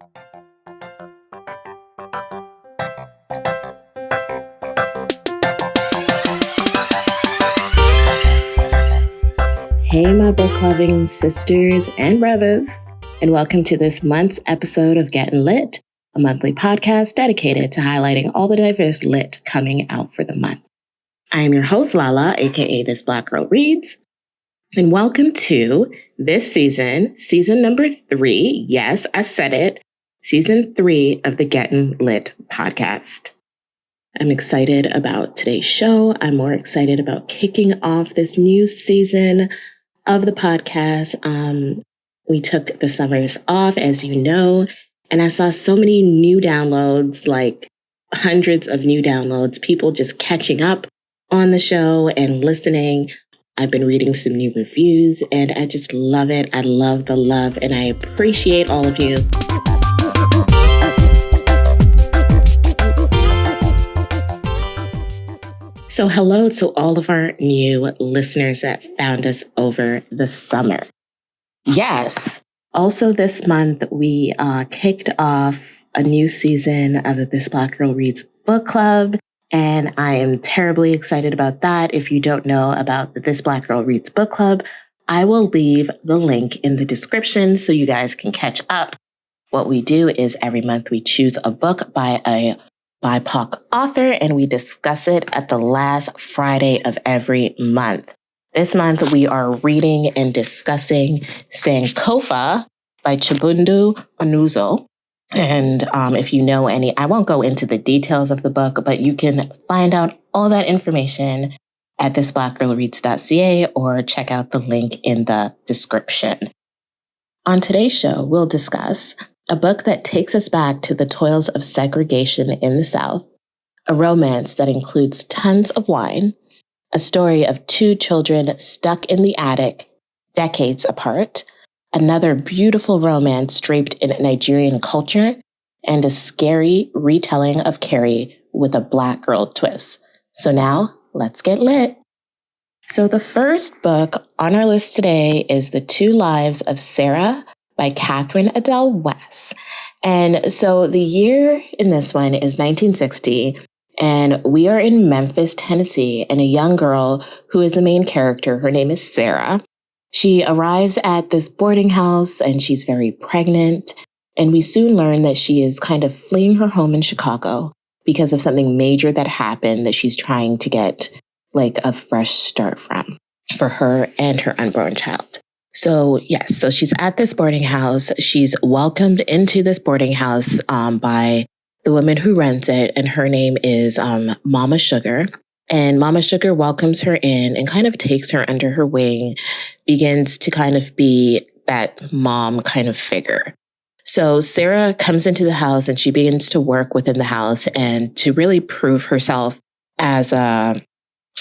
Hey, my book-loving sisters and brothers, and welcome to this month's episode of Getting Lit, a monthly podcast dedicated to highlighting all the diverse lit coming out for the month. I am your host, Lala, aka This Black Girl Reads, and welcome to this season number 3. Yes, I said it, season 3 of the Getting Lit podcast. I'm excited about today's show. I'm more excited about kicking off this new season of the podcast. We took the summers off, as you know, and I saw so many new downloads, like hundreds of new downloads, people just catching up on the show and listening. I've been reading some new reviews and I just love it. I love the love and I appreciate all of you. So hello to all of our new listeners that found us over the summer. Yes. Also this month, we kicked off a new season of the This Black Girl Reads book club, and I am terribly excited about that. If you don't know about the This Black Girl Reads book club, I will leave the link in the description so you guys can catch up. What we do is every month we choose a book by a BIPOC author, and we discuss it at the last Friday of every month. This month, we are reading and discussing Sankofa by Chibundu Onuzo. And if you know any, I won't go into the details of the book, but you can find out all that information at thisblackgirlreads.ca or check out the link in the description. On today's show, we'll discuss a book that takes us back to the toils of segregation in the South, a romance that includes tons of wine, a story of 2 children stuck in the attic, decades apart, another beautiful romance draped in Nigerian culture, and a scary retelling of Carrie with a Black girl twist. So now, let's get lit. So the first book on our list today is The 2 Lives of Sarah by Catherine Adele West. And so the year in this one is 1960, and we are in Memphis, Tennessee, and a young girl who is the main character, her name is Sarah. She arrives at this boarding house and she's very pregnant, and we soon learn that she is kind of fleeing her home in Chicago because of something major that happened that she's trying to get like a fresh start from for her and her unborn child. So yes, so she's at this boarding house. She's welcomed into this boarding house by the woman who runs it, and her name is Mama Sugar. And Mama Sugar welcomes her in and kind of takes her under her wing, begins to kind of be that mom kind of figure. So Sarah comes into the house and she begins to work within the house and to really prove herself as a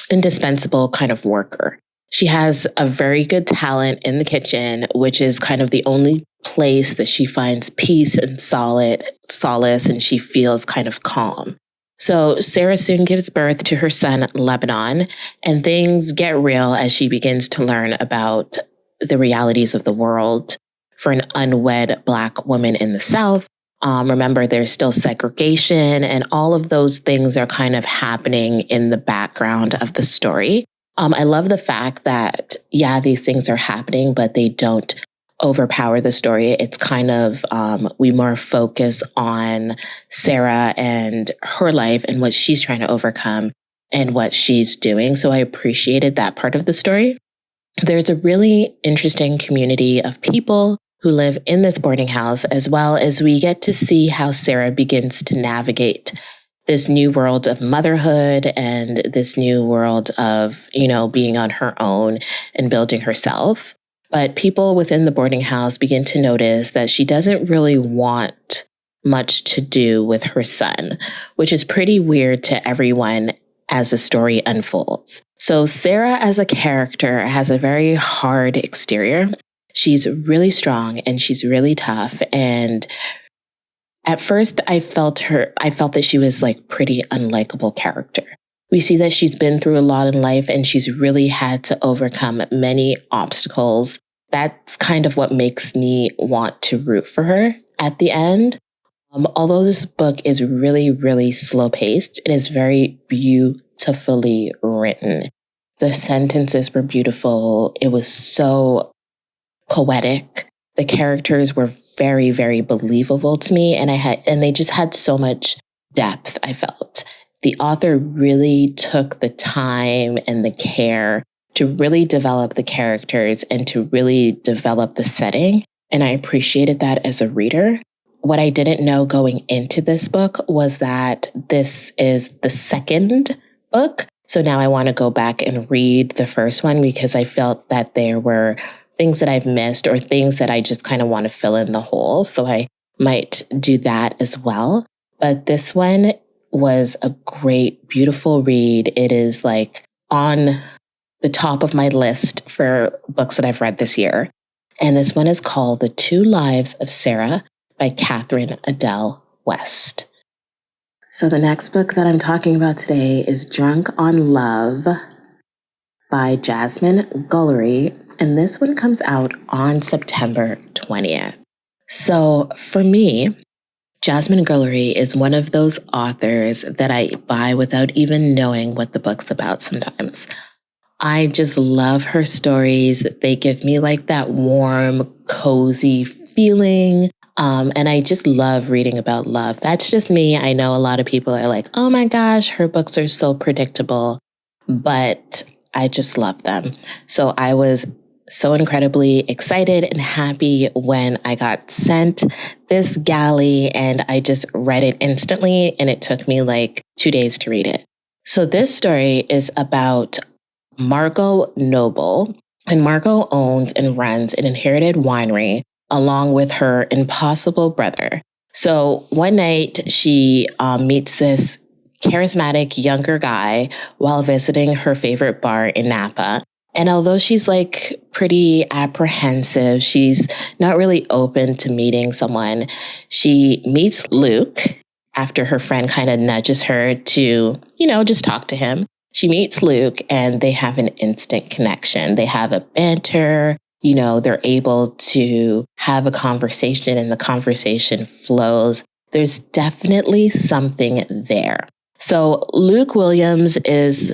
indispensable kind of worker. She has a very good talent in the kitchen, which is kind of the only place that she finds peace and solace, and she feels kind of calm. So Sarah soon gives birth to her son, Lebanon, and things get real as she begins to learn about the realities of the world for an unwed Black woman in the South. Remember, there's still segregation, and all of those things are kind of happening in the background of the story. I love the fact that, yeah, these things are happening, but they don't overpower the story. It's kind of, we more focus on Sarah and her life and what she's trying to overcome and what she's doing. So I appreciated that part of the story. There's a really interesting community of people who live in this boarding house, as well as we get to see how Sarah begins to navigate this new world of motherhood and this new world of, being on her own and building herself. But people within the boarding house begin to notice that she doesn't really want much to do with her son, which is pretty weird to everyone as the story unfolds. So Sarah as a character has a very hard exterior. She's really strong and she's really tough. And at first I felt that she was like pretty unlikable character. We see that she's been through a lot in life and she's really had to overcome many obstacles. That's kind of what makes me want to root for her. at the end. Although this book is really, really slow paced, it is very beautifully written. The sentences were beautiful. It was so poetic. The characters were very, very believable to me, and they just had so much depth, I felt. The author really took the time and the care to really develop the characters and to really develop the setting. And I appreciated that as a reader. What I didn't know going into this book was that this is the second book. So now I want to go back and read the first one because I felt that there were things that I've missed or things that I just kind of want to fill in the hole. So I might do that as well. But this one was a great, beautiful read. It is like on the top of my list for books that I've read this year. And this one is called The Two Lives of Sarah by Catherine Adele West. So the next book that I'm talking about today is Drunk on Love by Jasmine Guillory, and this one comes out on September 20th. So for me, Jasmine Guillory is one of those authors that I buy without even knowing what the book's about sometimes. I just love her stories. They give me like that warm, cozy feeling. And I just love reading about love. That's just me. I know a lot of people are like, oh my gosh, her books are so predictable, but I just love them. So I was so incredibly excited and happy when I got sent this galley, and I just read it instantly, and it took me like 2 days to read it. So this story is about Margot Noble, and Margot owns and runs an inherited winery along with her impossible brother. So one night she meets this charismatic younger guy while visiting her favorite bar in Napa. And although she's like pretty apprehensive, she's not really open to meeting someone. She meets Luke after her friend kind of nudges her to, just talk to him. She meets Luke and they have an instant connection. They have a banter, they're able to have a conversation and the conversation flows. There's definitely something there. So Luke Williams is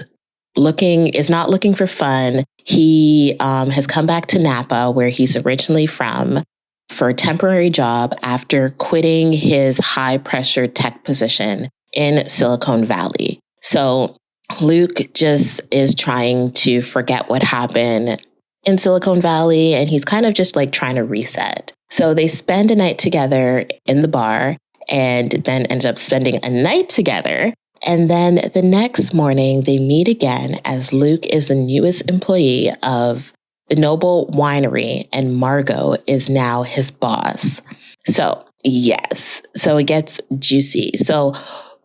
not looking for fun. He has come back to Napa, where he's originally from, for a temporary job after quitting his high pressure tech position in Silicon Valley. So Luke just is trying to forget what happened in Silicon Valley, and he's kind of just like trying to reset. So they spend a night together in the bar and then ended up spending a night together. And then the next morning they meet again as Luke is the newest employee of the Noble Winery and Margot is now his boss. So yes, so it gets juicy. So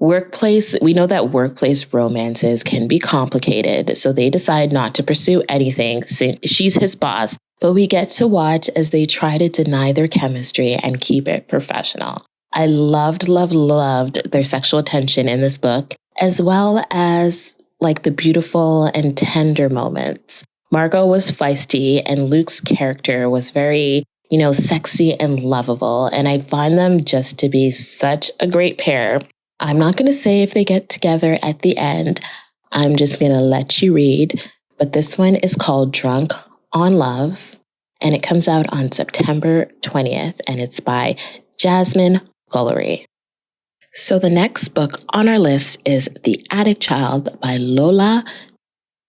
we know that workplace romances can be complicated, so they decide not to pursue anything since she's his boss, but we get to watch as they try to deny their chemistry and keep it professional. I loved their sexual tension in this book, as well as like the beautiful and tender moments. Margot was feisty and Luke's character was very, sexy and lovable, and I find them just to be such a great pair. I'm not going to say if they get together at the end. I'm just going to let you read. But this one is called Drunk on Love, and it comes out on September 20th, and it's by Jasmine Guillory. So the next book on our list is The Attic Child by Lola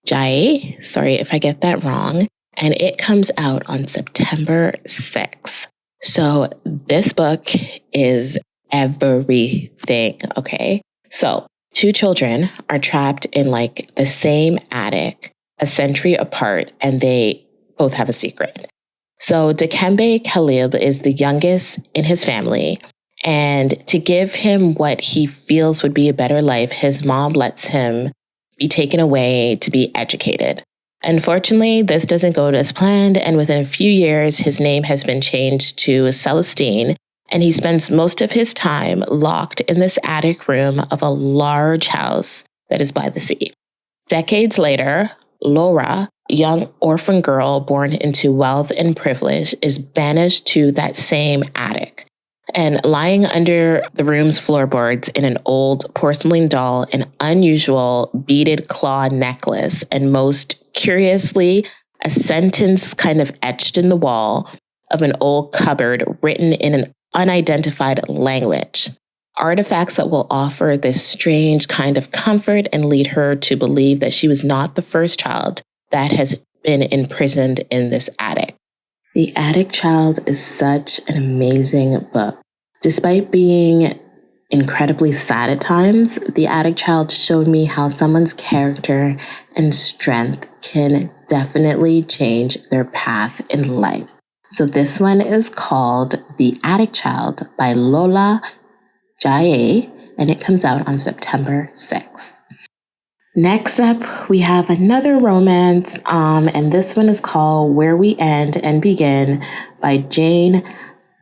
Jai. Sorry if I get that wrong. And it comes out on September 6th. So this book is everything, okay? So 2 children are trapped in like the same attic, a century apart, and they both have a secret. So Dikembe Caleb is the youngest in his family, and to give him what he feels would be a better life, his mom lets him be taken away to be educated. Unfortunately, this doesn't go as planned, and within a few years, his name has been changed to Celestine, and he spends most of his time locked in this attic room of a large house that is by the sea. Decades later, Laura, a young orphan girl born into wealth and privilege, is banished to that same attic. And lying under the room's floorboards in an old porcelain doll, an unusual beaded claw necklace, and most curiously, a sentence kind of etched in the wall of an old cupboard written in an unidentified language. Artifacts that will offer this strange kind of comfort and lead her to believe that she was not the first child that has been imprisoned in this attic. The Attic Child is such an amazing book. Despite being incredibly sad at times, The Attic Child showed me how someone's character and strength can definitely change their path in life. So this one is called The Attic Child by Lola Jaye, and it comes out on September 6th. Next up, we have another romance, and this one is called Where We End and Begin by Jane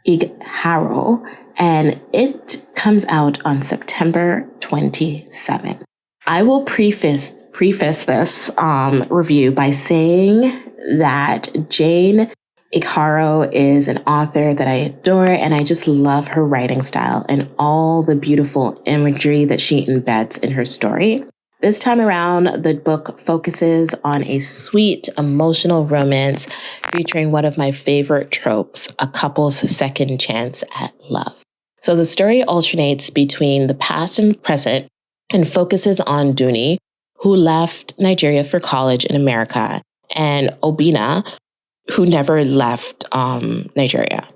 Igharo, and it comes out on September 27th. I will preface this review by saying that Jane Igharo is an author that I adore, and I just love her writing style and all the beautiful imagery that she embeds in her story. This time around, the book focuses on a sweet, emotional romance featuring one of my favorite tropes, a couple's second chance at love. So the story alternates between the past and present and focuses on Duni, who left Nigeria for college in America, and Obina, who never left Nigeria.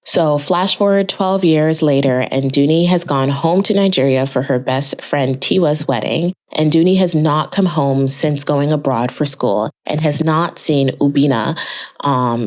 So flash forward 12 years later, and Duni has gone home to Nigeria for her best friend Tiwa's wedding. And Duni has not come home since going abroad for school and has not seen Ubina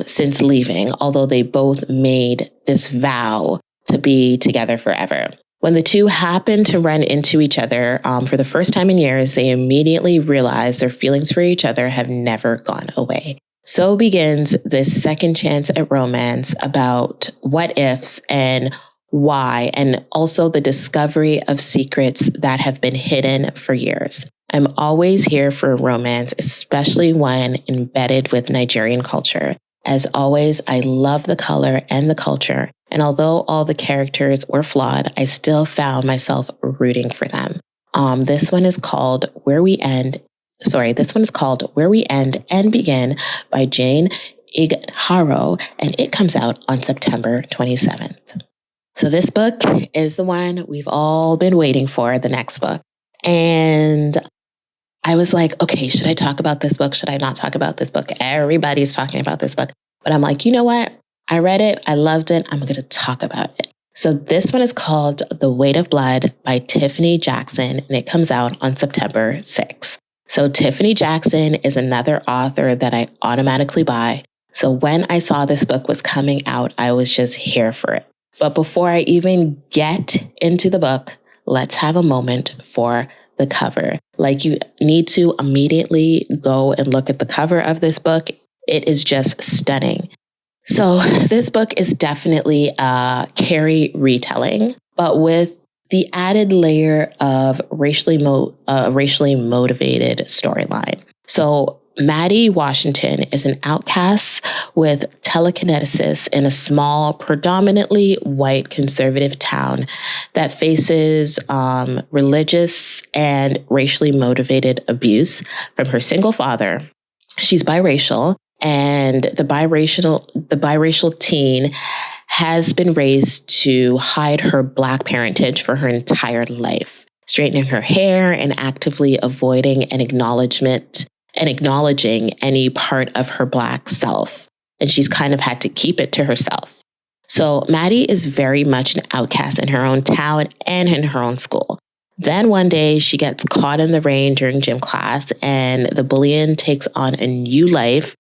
since leaving, although they both made this vow to be together forever. When the two happen to run into each other for the first time in years, they immediately realize their feelings for each other have never gone away. So begins this second chance at romance about what ifs and why, and also the discovery of secrets that have been hidden for years. I'm always here for romance, especially when embedded with Nigerian culture. As always, I love the color and the culture, and although all the characters were flawed, I still found myself rooting for them. This one is called Where We End and Begin by Jane Igharo, and it comes out on September 27th. So this book is the one we've all been waiting for, the next book. And I was like, okay, should I talk about this book? Should I not talk about this book? Everybody's talking about this book. But I'm like, you know what? I read it. I loved it. I'm going to talk about it. So this one is called The Weight of Blood by Tiffany Jackson, and it comes out on September 6th. So Tiffany Jackson is another author that I automatically buy. So when I saw this book was coming out, I was just here for it. But before I even get into the book, let's have a moment for the cover. Like, you need to immediately go and look at the cover of this book. It is just stunning. So this book is definitely a Carrie retelling, but with the added layer of racially motivated storyline. So Maddie Washington is an outcast with telekinesis in a small, predominantly white conservative town that faces religious and racially motivated abuse from her single father. She's biracial, and the biracial teen has been raised to hide her Black parentage for her entire life, straightening her hair and actively avoiding acknowledging any part of her Black self. And she's kind of had to keep it to herself. So Maddie is very much an outcast in her own town and in her own school. Then one day she gets caught in the rain during gym class, and the bullying takes on a new life.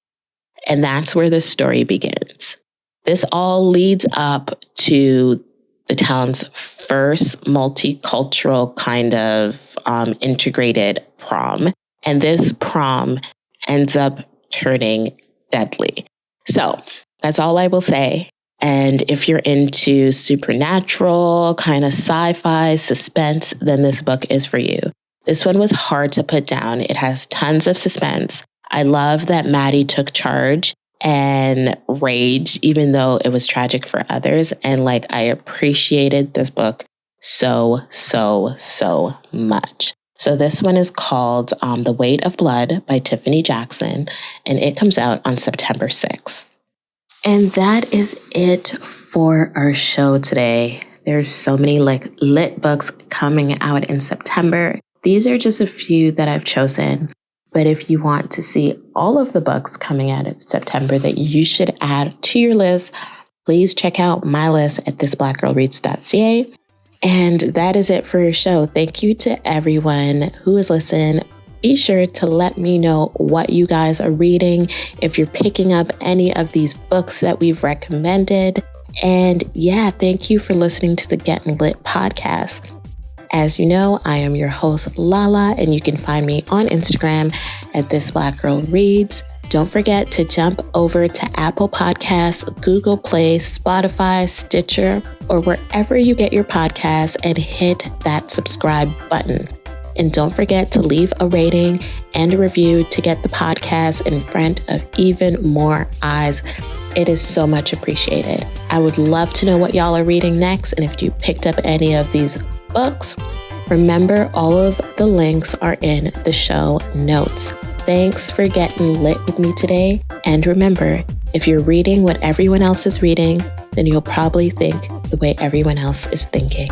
And that's where the story begins. This all leads up to the town's first multicultural kind of integrated prom. And this prom ends up turning deadly. So that's all I will say. And if you're into supernatural, kind of sci-fi, suspense, then this book is for you. This one was hard to put down. It has tons of suspense. I love that Maddie took charge and rage, even though it was tragic for others. And like, I appreciated this book so much. So this one is called The Weight of Blood by Tiffany Jackson, and it comes out on September 6th. And that is it for our show today. There's so many like lit books coming out in September. These are just a few that I've chosen. But if you want to see all of the books coming out in September that you should add to your list, please check out my list at thisblackgirlreads.ca. And that is it for your show. Thank you to everyone who has listened. Be sure to let me know what you guys are reading, if you're picking up any of these books that we've recommended. And yeah, thank you for listening to the Getting Lit podcast. As you know, I am your host, Lala, and you can find me on Instagram at thisblackgirlreads. Don't forget to jump over to Apple Podcasts, Google Play, Spotify, Stitcher, or wherever you get your podcasts and hit that subscribe button. And don't forget to leave a rating and a review to get the podcast in front of even more eyes. It is so much appreciated. I would love to know what y'all are reading next, and if you picked up any of these books. Remember, all of the links are in the show notes. Thanks for getting lit with me today. And remember, if you're reading what everyone else is reading, then you'll probably think the way everyone else is thinking.